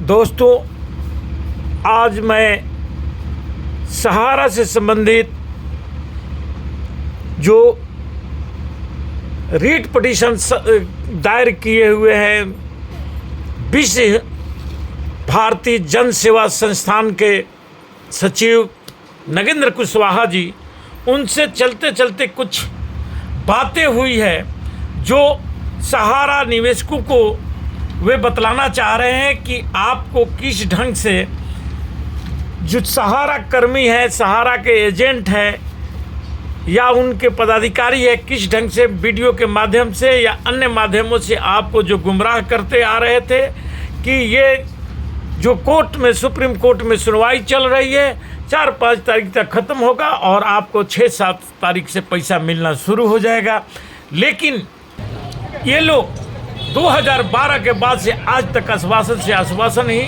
दोस्तों, आज मैं सहारा से संबंधित जो रीट पिटीशन दायर किए हुए हैं विश्व भारतीय जन सेवा संस्थान के सचिव नगेंद्र कुशवाहा जी, उनसे चलते चलते कुछ बातें हुई है जो सहारा निवेशकों को वे बतलाना चाह रहे हैं कि आपको किस ढंग से जो सहारा कर्मी है, सहारा के एजेंट है या उनके पदाधिकारी है, किस ढंग से वीडियो के माध्यम से या अन्य माध्यमों से आपको जो गुमराह करते आ रहे थे कि ये जो कोर्ट में, सुप्रीम कोर्ट में सुनवाई चल रही है, 4-5 तारीख तक ख़त्म होगा और आपको 6-7 तारीख से पैसा मिलना शुरू हो जाएगा। लेकिन ये लोग 2012 के बाद से आज तक आश्वासन ही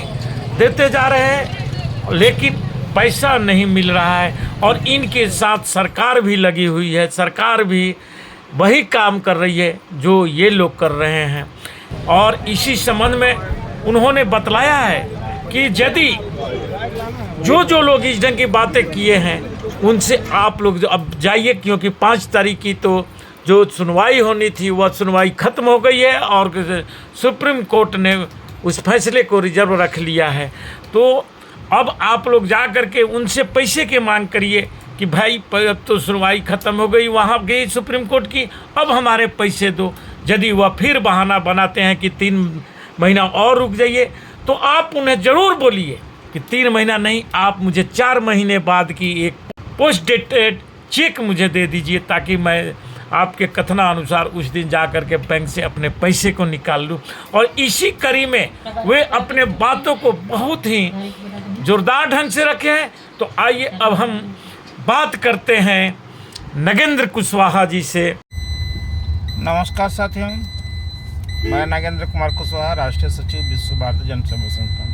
देते जा रहे हैं, लेकिन पैसा नहीं मिल रहा है और इनके साथ सरकार भी लगी हुई है। सरकार भी वही काम कर रही है जो ये लोग कर रहे हैं। और इसी संबंध में उन्होंने बतलाया है कि यदि जो लोग इस ढंग की बातें किए हैं उनसे आप लोग अब जाइए, क्योंकि 5 तारीख की तो जो सुनवाई होनी थी वह सुनवाई ख़त्म हो गई है और सुप्रीम कोर्ट ने उस फैसले को रिजर्व रख लिया है। तो अब आप लोग जा कर के उनसे पैसे की मांग करिए कि भाई अब तो सुनवाई ख़त्म हो गई, वहाँ गई सुप्रीम कोर्ट की, अब हमारे पैसे दो। यदि वह फिर बहाना बनाते हैं कि 3 महीना और रुक जाइए, तो आप उन्हें ज़रूर बोलिए कि 3 महीना नहीं, आप मुझे 4 महीने बाद की एक पोस्ट डेटेड चेक मुझे दे दीजिए, ताकि मैं आपके कथनानुसार उस दिन जा कर के बैंक से अपने पैसे को निकाल लूँ। और इसी कड़ी में वे अपने बातों को बहुत ही जोरदार ढंग से रखे हैं। तो आइए अब हम बात करते हैं नगेंद्र कुशवाहा जी से। नमस्कार साथियों, मैं नगेंद्र कुमार कुशवाहा, राष्ट्रीय सचिव विश्व भारतीय जन सेवा संस्थान।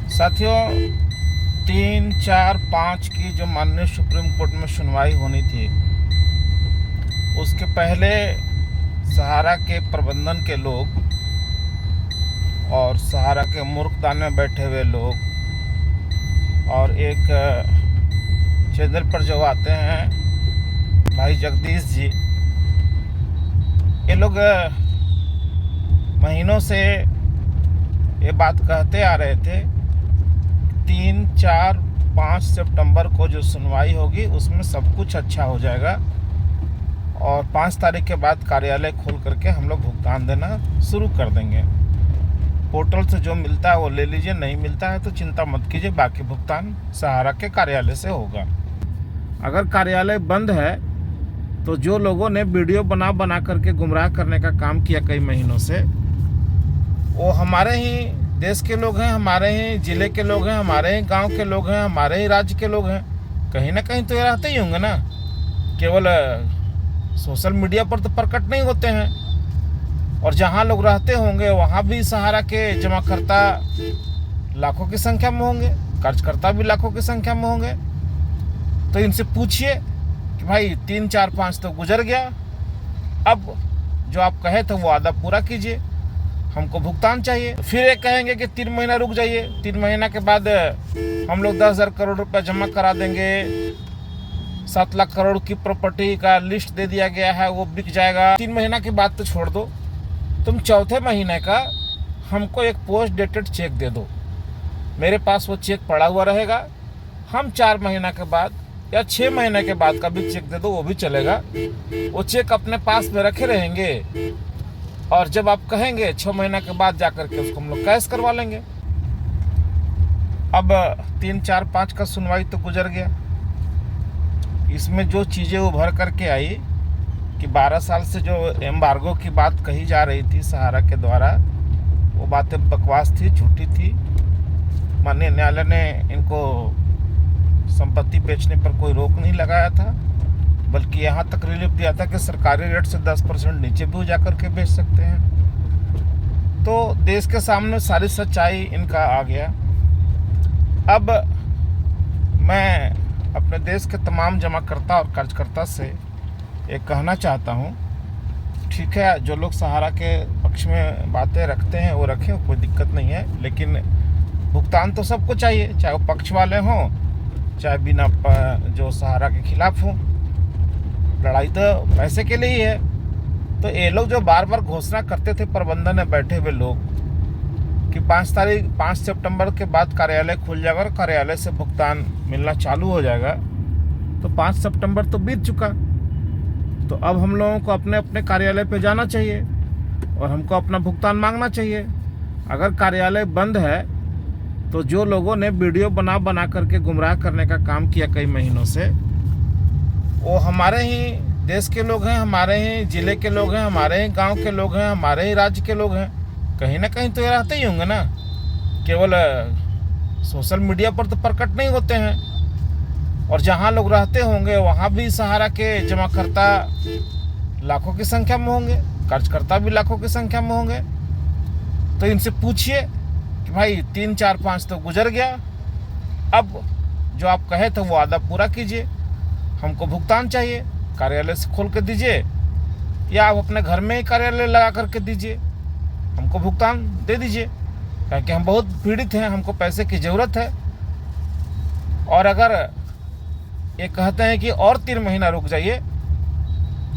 साथियों, 3, 4, 5 की जो माननीय सुप्रीम कोर्ट में सुनवाई होनी थी, उसके पहले सहारा के प्रबंधन के लोग और सहारा के मूर्खदान में बैठे हुए लोग और एक चैनल पर जो आते हैं भाई जगदीश जी, ये लोग महीनों से ये बात कहते आ रहे थे 3, 4, 5 सितंबर को जो सुनवाई होगी उसमें सब कुछ अच्छा हो जाएगा और 5 तारीख के बाद कार्यालय खोल करके हम लोग भुगतान देना शुरू कर देंगे। पोर्टल से जो मिलता है वो ले लीजिए, नहीं मिलता है तो चिंता मत कीजिए, बाकी भुगतान सहारा के कार्यालय से होगा। अगर कार्यालय बंद है तो जो लोगों ने वीडियो बना करके गुमराह करने का काम किया कई महीनों से, वो हमारे ही देश के लोग हैं, हमारे ही ज़िले के लोग हैं, हमारे ही गांव के लोग हैं, हमारे ही राज्य के लोग हैं। कहीं ना कहीं तो ये रहते ही होंगे ना, केवल सोशल मीडिया पर तो प्रकट नहीं होते हैं। और जहाँ लोग रहते होंगे वहाँ भी सहारा के जमाकर्ता लाखों की संख्या में होंगे, कर्जकर्ता भी लाखों की संख्या में होंगे। तो इनसे पूछिए कि भाई 3, 4, 5 तो गुजर गया, अब जो आप कहे थे वो वादा पूरा कीजिए, हमको भुगतान चाहिए। फिर ये कहेंगे कि 3 महीना रुक जाइए, 3 महीना के बाद हम लोग 10,000 करोड़ रुपये जमा करा देंगे, 7 लाख करोड़ की प्रॉपर्टी का लिस्ट दे दिया गया है, वो बिक जाएगा। 3 महीना की बात तो छोड़ दो, तुम 4थे महीने का हमको एक पोस्ट डेटेड चेक दे दो, मेरे पास वो चेक पड़ा हुआ रहेगा। हम 4 महीना के बाद या 6 महीने के बाद का भी चेक दे दो, वो भी चलेगा। वो चेक अपने पास में रखे रहेंगे और जब आप कहेंगे 6 महीना के बाद जा करके उसको हम लोग कैश करवा लेंगे। अब 3, 4, 5 का सुनवाई तो गुजर गया। इसमें जो चीज़ें उभर करके आई कि 12 साल से जो एम्बार्गो की बात कही जा रही थी सहारा के द्वारा, वो बातें बकवास थी, झूठी थी। माननीय न्यायालय ने इनको संपत्ति बेचने पर कोई रोक नहीं लगाया था, बल्कि यहाँ तक रिलीफ दिया था कि सरकारी रेट से 10% नीचे भी जा करके बेच सकते हैं। तो देश के सामने सारी सच्चाई इनका आ गया। अब मैं अपने देश के तमाम जमाकर्ता और कर्जकर्ता से एक कहना चाहता हूँ, ठीक है, जो लोग सहारा के पक्ष में बातें रखते हैं वो रखें, कोई दिक्कत नहीं है, लेकिन भुगतान तो सबको चाहिए, चाहे वो पक्ष वाले हों चाहे बिना जो सहारा के खिलाफ हों। लड़ाई तो पैसे के लिए ही है। तो ये लोग जो बार बार घोषणा करते थे प्रबंधन में बैठे हुए लोग कि 5 सितंबर के बाद कार्यालय खुल जाएगा और कार्यालय से भुगतान मिलना चालू हो जाएगा, तो 5 सितंबर तो बीत चुका। तो अब हम लोगों को अपने अपने कार्यालय पे जाना चाहिए और हमको अपना भुगतान मांगना चाहिए। अगर कार्यालय बंद है तो जो लोगों ने वीडियो बना करके गुमराह करने का काम किया कई महीनों से, वो हमारे ही देश के लोग हैं, हमारे ही ज़िले के लोग हैं, हमारे ही गांव के लोग हैं, हमारे ही राज्य के लोग हैं। कहीं ना कहीं तो ये रहते ही होंगे ना, केवल सोशल मीडिया पर तो प्रकट नहीं होते हैं। और जहाँ लोग रहते होंगे वहाँ भी सहारा के जमाकर्ता लाखों की संख्या में होंगे, कर्जकर्ता भी लाखों की संख्या में होंगे। तो इनसे पूछिए कि भाई 3, 4, 5 तो गुजर गया, अब जो आप कहे थे वो वादा पूरा कीजिए, हमको भुगतान चाहिए, कार्यालय से खोल के दीजिए या आप अपने घर में ही कार्यालय लगा करके दीजिए, हमको भुगतान दे दीजिए, क्योंकि हम बहुत पीड़ित हैं, हमको पैसे की ज़रूरत है। और अगर ये कहते हैं कि और 3 महीना रुक जाइए,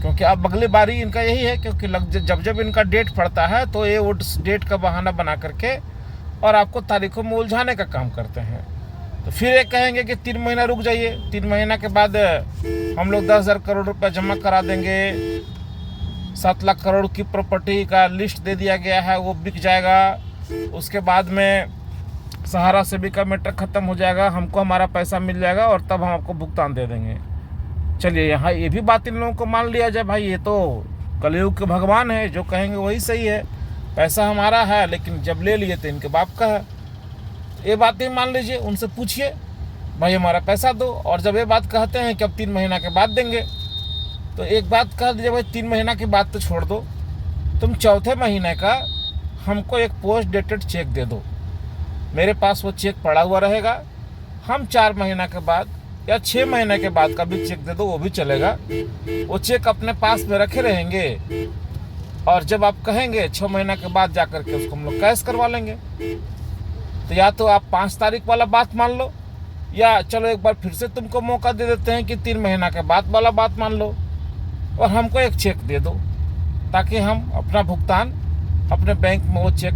क्योंकि अब अगली बारी इनका यही है, क्योंकि जब इनका डेट पड़ता है तो ये उस डेट का बहाना बना करके और आपको तारीखों में उलझाने का काम करते हैं। तो फिर ये कहेंगे कि 3 महीना रुक जाइए, 3 महीना के बाद हम लोग 10,000 करोड़ रुपए जमा करा देंगे, 7 लाख करोड़ की प्रॉपर्टी का लिस्ट दे दिया गया है, वो बिक जाएगा, उसके बाद में सहारा सेबी का मैटर ख़त्म हो जाएगा, हमको हमारा पैसा मिल जाएगा और तब हम आपको भुगतान दे देंगे। चलिए यहाँ ये भी बात इन लोगों को मान लिया जाए, भाई ये तो कलयुग के भगवान है, जो कहेंगे वही सही है, पैसा हमारा है, लेकिन जब ले लिए तो इनके बाप का है। ये बात ही मान लीजिए, उनसे पूछिए भाई हमारा पैसा दो। और जब ये बात कहते हैं कि अब 3 महीना के बाद देंगे, तो एक बात कह दीजिए भाई 3 महीना की बात तो छोड़ दो, तुम 4थे महीने का हमको एक पोस्ट डेटेड चेक दे दो, मेरे पास वो चेक पड़ा हुआ रहेगा, हम 4 महीना के बाद या 6 महीने के बाद का भी चेक दे दो, वो भी चलेगा, वो चेक अपने पास में रखे रहेंगे और जब आप कहेंगे 6 महीना के बाद जा कर के उसको हम लोग कैश करवा लेंगे। तो या तो आप 5 तारीख वाला बात मान लो, या चलो एक बार फिर से तुमको मौका दे देते हैं कि 3 महीना के बाद वाला बात मान लो और हमको एक चेक दे दो, ताकि हम अपना भुगतान अपने बैंक में वो चेक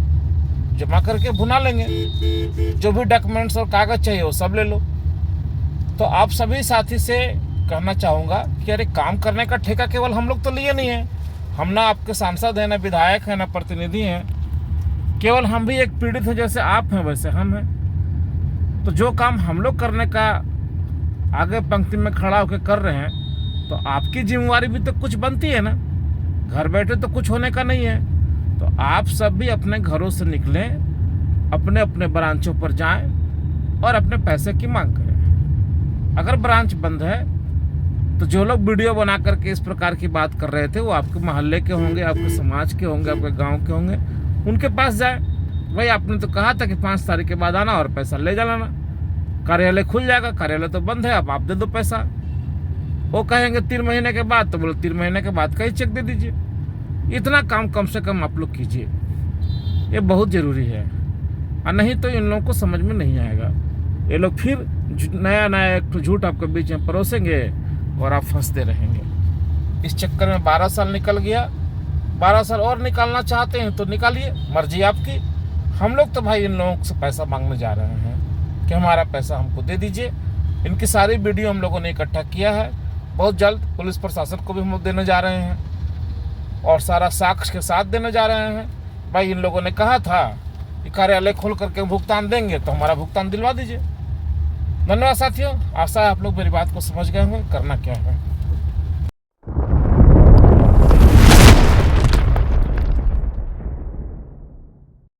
जमा करके भुना लेंगे, जो भी डॉक्यूमेंट्स और कागज़ चाहिए वो सब ले लो। तो आप सभी साथी से कहना चाहूँगा कि अरे काम करने का ठेका केवल हम लोग तो लिए नहीं है, हम ना आपके सांसद हैं, ना विधायक हैं, ना प्रतिनिधि हैं, केवल हम भी एक पीड़ित हैं, जैसे आप हैं वैसे हम हैं। तो जो काम हम लोग करने का आगे पंक्ति में खड़ा होकर कर रहे हैं, तो आपकी जिम्मेवारी भी तो कुछ बनती है ना, घर बैठे तो कुछ होने का नहीं है। तो आप सब भी अपने घरों से निकलें, अपने अपने ब्रांचों पर जाएं और अपने पैसे की मांग करें। अगर ब्रांच बंद है तो जो लोग वीडियो बना करके इस प्रकार की बात कर रहे थे वो आपके मोहल्ले के होंगे, आपके समाज के होंगे, आपके गांव के होंगे, उनके पास जाए, भाई आपने तो कहा था कि 5 तारीख के बाद आना और पैसा ले जाना, कार्यालय खुल जाएगा, कार्यालय तो बंद है, अब आप दे दो पैसा। वो कहेंगे 3 महीने के बाद, तो बोलो 3 महीने के बाद का ही चेक दे दीजिए। इतना काम कम से कम आप लोग कीजिए, ये बहुत ज़रूरी है, और नहीं तो इन लोगों को समझ में नहीं आएगा। ये लोग फिर नया एक झूठ आपके बीच में परोसेंगे और आप फंसते रहेंगे। इस चक्कर में 12 साल निकल गया, 12 साल और निकालना चाहते हैं तो निकालिए, मर्जी आपकी। हम लोग तो भाई इन लोगों से पैसा मांगने जा रहे हैं कि हमारा पैसा हमको दे दीजिए। इनकी सारी वीडियो हम लोगों ने इकट्ठा किया है, बहुत जल्द पुलिस प्रशासन को भी हम लोग देने जा रहे हैं और सारा साक्ष्य के साथ देने जा रहे हैं। भाई इन लोगों ने कहा था कि कार्यालय खोल करके भुगतान देंगे, तो हमारा भुगतान दिलवा दीजिए। धन्यवाद साथियों, आशा है आप लोग मेरी बात को समझ गए होंगे, करना क्या है।